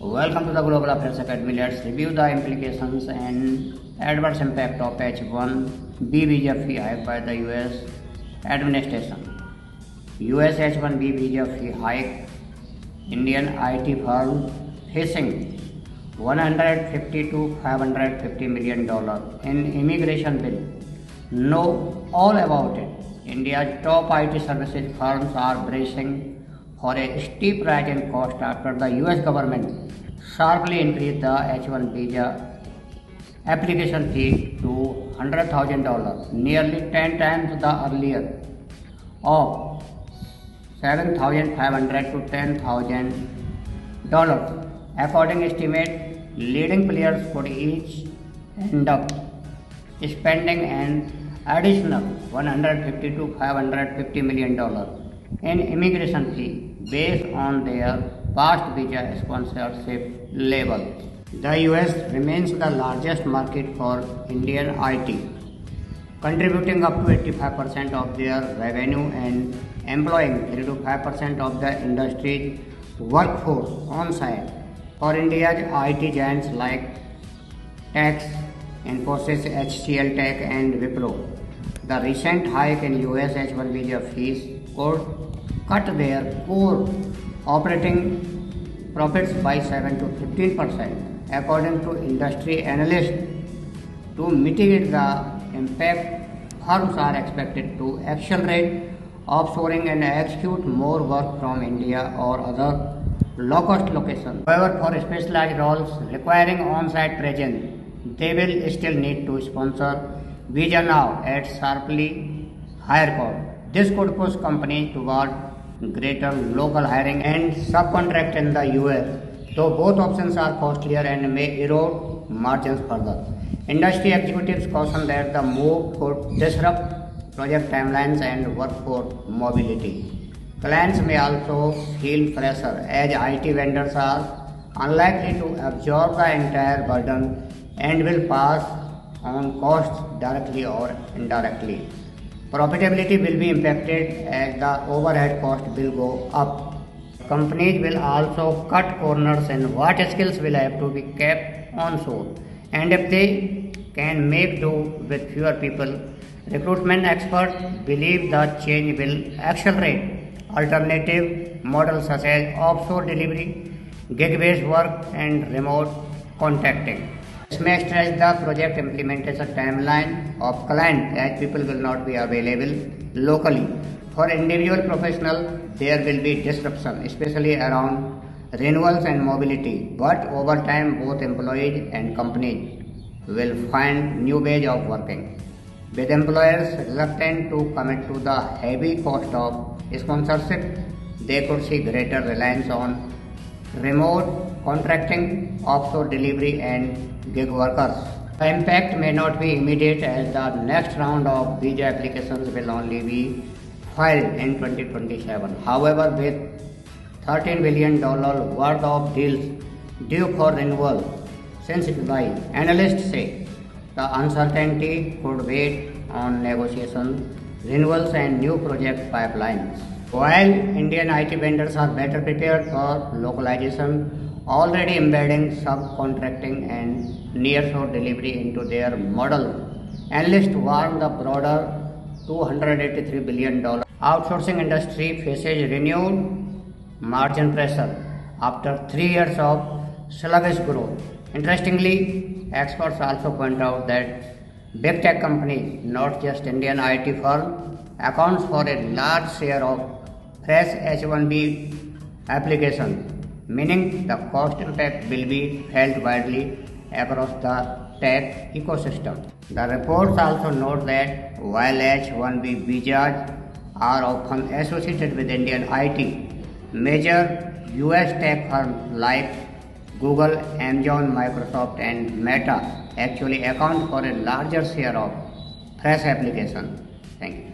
Welcome to the Global Affairs Academy. Let's review the implications and adverse impact of H-1B visa fee hike by the US administration. US H-1B visa fee hike, Indian IT firm facing $150 to $550 million in immigration bill. Know all about it. India's top IT services firms are bracing for a steep rise in cost after the US government sharply increased the H-1 visa application fee to $100,000, nearly 10 times the earlier of $7,500 to $10,000. According estimate, leading players could each end up spending an additional $150 to $550 million in immigration fee based on their past visa sponsorship level. The US remains the largest market for Indian IT, contributing up to 85% of their revenue and employing 3 to 5% of the industry's workforce on site. For India's IT giants like Tech, Infosys, HCL Tech and Wipro, the recent hike in US H-1 visa fees could cut their core operating profits by 7 to 15%, according to industry analysts. To mitigate the impact, firms are expected to accelerate offshoring and execute more work from India or other low-cost locations. However, for specialized roles requiring on-site presence, they will still need to sponsor visa now at sharply higher cost. This could push companies toward greater local hiring and subcontract in the US, though both options are costlier and may erode margins further. Industry executives caution that the move could disrupt project timelines and workforce mobility. Clients may also feel pressure as IT vendors are unlikely to absorb the entire burden and will pass on costs directly or indirectly. Profitability will be impacted as the overhead cost will go up. Companies will also cut corners in what skills will have to be kept on shore, and if they can make do with fewer people. Recruitment experts believe the change will accelerate alternative models such as offshore delivery, gig-based work, and remote contracting. This may stretch the project implementation timeline of clients as people will not be available locally. For individual professionals, there will be disruption, especially around renewals and mobility. But over time, both employees and companies will find new ways of working. With employers reluctant to commit to the heavy cost of sponsorship, they could see greater reliance on remote contracting, offshore delivery, and gig workers. The impact may not be immediate as the next round of visa applications will only be filed in 2027. However, with $13 billion worth of deals due for renewal since July, analysts say the uncertainty could weigh on negotiations, renewals, and new project pipelines. While Indian IT vendors are better prepared for localization, already embedding subcontracting and nearshore delivery into their model, analysts warn the broader $283 billion outsourcing industry faces renewed margin pressure after 3 years of sluggish growth. Interestingly, experts also point out that big tech companies, not just Indian IT firms, accounts for a large share of fresh H-1B applications, meaning the cost impact will be felt widely across the tech ecosystem. The reports also note that while H-1B visas are often associated with Indian IT, major US tech firms like Google, Amazon, Microsoft, and Meta actually account for a larger share of fresh applications. Thank you.